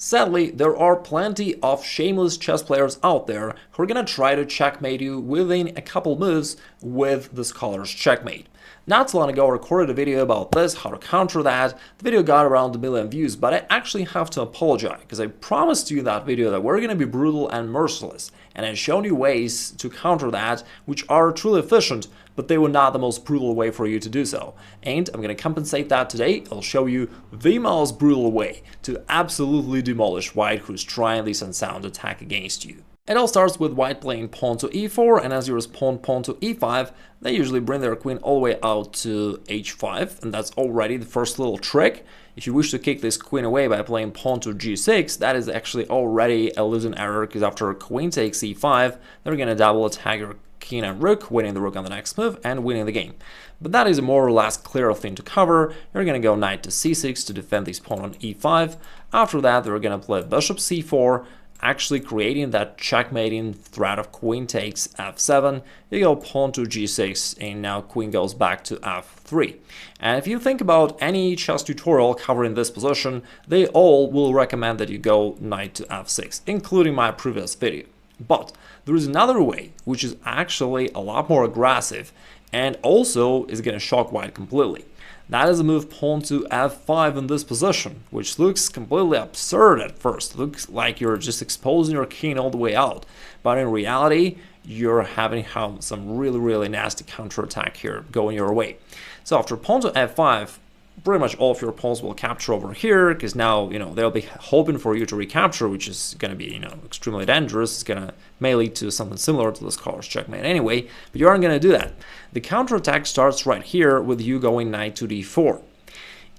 Sadly, there are plenty of shameless chess players out there who are gonna try to checkmate you within a couple moves with the scholar's checkmate. Not too long ago I recorded a video about this, how to counter that. The video got around 1 million views, but I actually have to apologize because I promised you in that video that we're gonna be brutal and merciless, and I've shown you ways to counter that which are truly efficient, but they were not the most brutal way for you to do so. And I'm going to compensate that today. I'll show you the most brutal way to absolutely demolish white who's trying this unsound attack against you. It all starts with white playing pawn to e4, and as you respond pawn to e5, they usually bring their queen all the way out to h5, and that's already the first little trick. If you wish to kick this queen away by playing pawn to g6, that is actually already a losing error, because after queen takes e5, they're going to double attack your king and rook, winning the rook on the next move and winning the game. But that is a more or less clear thing to cover. You're going to go knight to c6 to defend this pawn on e5. After that, they're going to play bishop c4, actually creating that checkmating threat of queen takes f7. You go pawn to g6, and now queen goes back to f3. And if you think about any chess tutorial covering this position, they all will recommend that you go knight to f6, including my previous video. But there is another way, which is actually a lot more aggressive and also is going to shock white completely. That is a move pawn to f5 in this position, which looks completely absurd at first. It looks like you're just exposing your king all the way out. But in reality, you're having some really nasty counterattack here going your way. So after pawn to f5, pretty much all of your pawns will capture over here, because now, they'll be hoping for you to recapture, which is going to be, extremely dangerous. It's going to may lead to something similar to the scholar's checkmate anyway, but you aren't going to do that. The counterattack starts right here with you going knight to d4.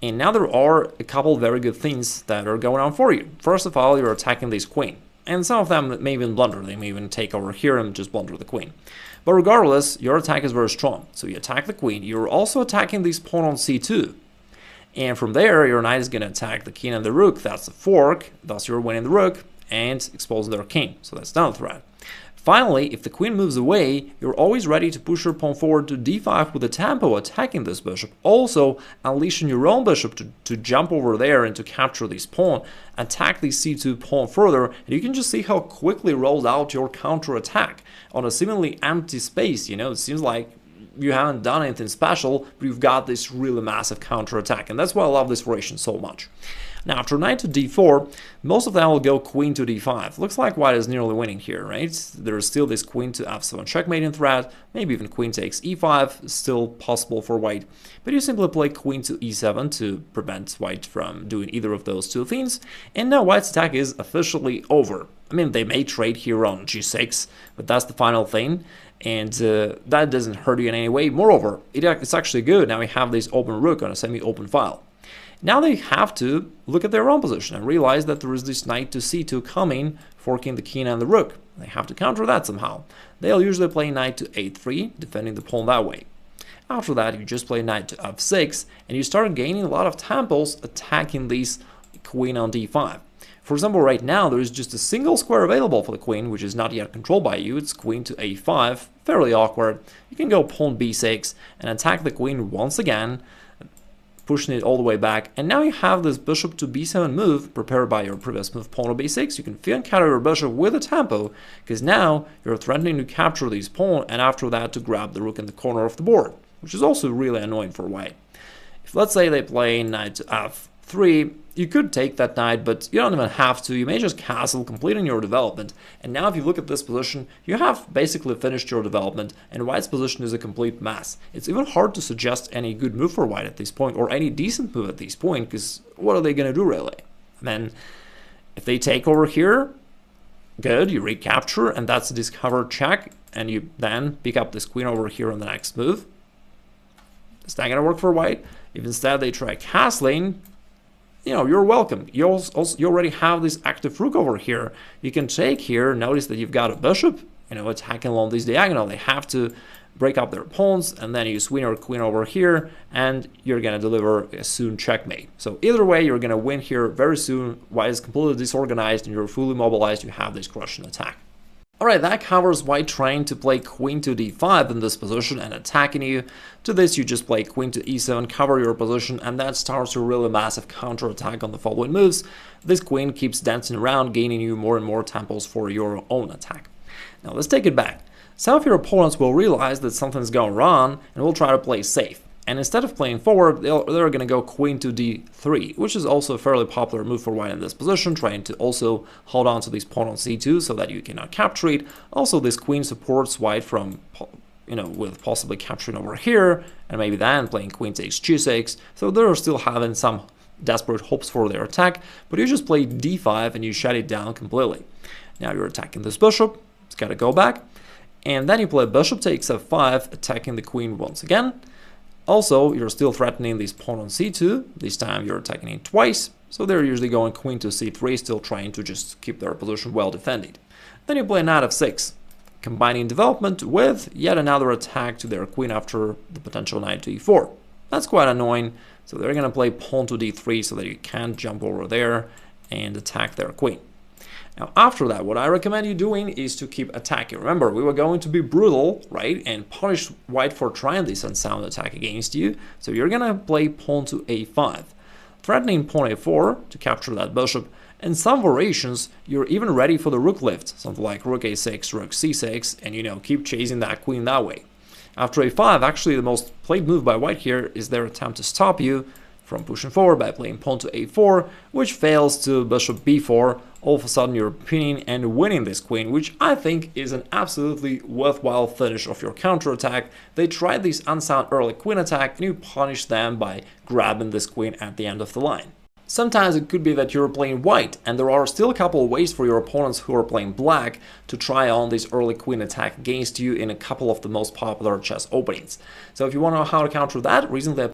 And now there are a couple very good things that are going on for you. First of all, you're attacking this queen. And some of them may even blunder. They may even take over here and just blunder the queen. But regardless, your attack is very strong. So you attack the queen. You're also attacking this pawn on c2. And from there, your knight is going to attack the king and the rook. That's a fork. Thus, you're winning the rook and exposing their king. So that's not a threat. Finally, if the queen moves away, you're always ready to push your pawn forward to d5 with a tempo, attacking this bishop. Also, unleashing your own bishop to jump over there and to capture this pawn, attack the c2 pawn further, and you can just see how quickly rolls out your counterattack on a seemingly empty space. It seems like you haven't done anything special, but you've got this really massive counterattack, and that's why I love this variation so much. Now, after knight to d4, most of them will go queen to d5. Looks like white is nearly winning here, right? There's still this queen to f7 checkmating threat, maybe even queen takes e5, still possible for white. But you simply play queen to e7 to prevent white from doing either of those two things, and now white's attack is officially over. I mean, they may trade here on g6, but that's the final thing, and that doesn't hurt you in any way. Moreover, it's actually good. Now we have this open rook on a semi-open file. Now they have to look at their own position and realize that there is this knight to c2 coming, forking the king and the rook. They have to counter that somehow. They'll usually play knight to a3, defending the pawn that way. After that, you just play knight to f6, and you start gaining a lot of tempos attacking this queen on d5. For example, right now, there is just a single square available for the queen, which is not yet controlled by you. It's queen to a5, fairly awkward. You can go pawn b6 and attack the queen once again, pushing it all the way back. And now you have this bishop to b7 move prepared by your previous move, pawn to b6. You can fianchetto counter your bishop with a tempo, because now you're threatening to capture this pawn, and after that to grab the rook in the corner of the board, which is also really annoying for white. If, let's say, they play knight to f3, you could take that knight, but you don't even have to. You may just castle, completing your development. And now if you look at this position, you have basically finished your development, and white's position is a complete mess. It's even hard to suggest any good move for white at this point, or any decent move at this point, because what are they going to do really? I mean, if they take over here, good, you recapture, and that's a discovered check, and you then pick up this queen over here on the next move. It's not going to work for white. If instead they try castling, you're welcome. You already have this active rook over here. You can take here. Notice that you've got a bishop, attacking along this diagonal. They have to break up their pawns, and then you swing your queen over here, and you're going to deliver a soon checkmate. So either way, you're going to win here very soon. White is completely disorganized, and you're fully mobilized. You have this crushing attack. Alright, that covers white trying to play queen to d5 in this position and attacking you. To this, you just play queen to e7, cover your position, and that starts a really massive counterattack on the following moves. This queen keeps dancing around, gaining you more and more temples for your own attack. Now let's take it back. Some of your opponents will realize that something's going wrong and will try to play safe. And instead of playing forward, they're going to go queen to d3, which is also a fairly popular move for white in this position, trying to also hold on to this pawn on c2 so that you cannot capture it. Also, this queen supports white from, with possibly capturing over here, and maybe then playing queen takes g6. So they're still having some desperate hopes for their attack, but you just play d5 and you shut it down completely. Now you're attacking this bishop, it's got to go back, and then you play bishop takes f5, attacking the queen once again. Also, you're still threatening this pawn on c2. This time you're attacking it twice, so they're usually going queen to c3, still trying to just keep their position well defended. Then you play knight f6, combining development with yet another attack to their queen after the potential knight to e4. That's quite annoying, so they're going to play pawn to d3 so that you can't jump over there and attack their queen. Now, after that, what I recommend you doing is to keep attacking. Remember, we were going to be brutal, right, and punish white for trying this unsound attack against you. So you're going to play pawn to a5, threatening pawn a4 to capture that bishop. In some variations, you're even ready for the rook lift, something like rook a6, rook c6, and, keep chasing that queen that way. After a5, actually the most played move by white here is their attempt to stop you from pushing forward by playing pawn to a4, which fails to bishop b4. All of a sudden you're pinning and winning this queen, which I think is an absolutely worthwhile finish of your counterattack. They tried this unsound early queen attack and you punish them by grabbing this queen at the end of the line. Sometimes it could be that you're playing white, and there are still a couple of ways for your opponents who are playing black to try on this early queen attack against you in a couple of the most popular chess openings. So if you want to know how to counter that, recently I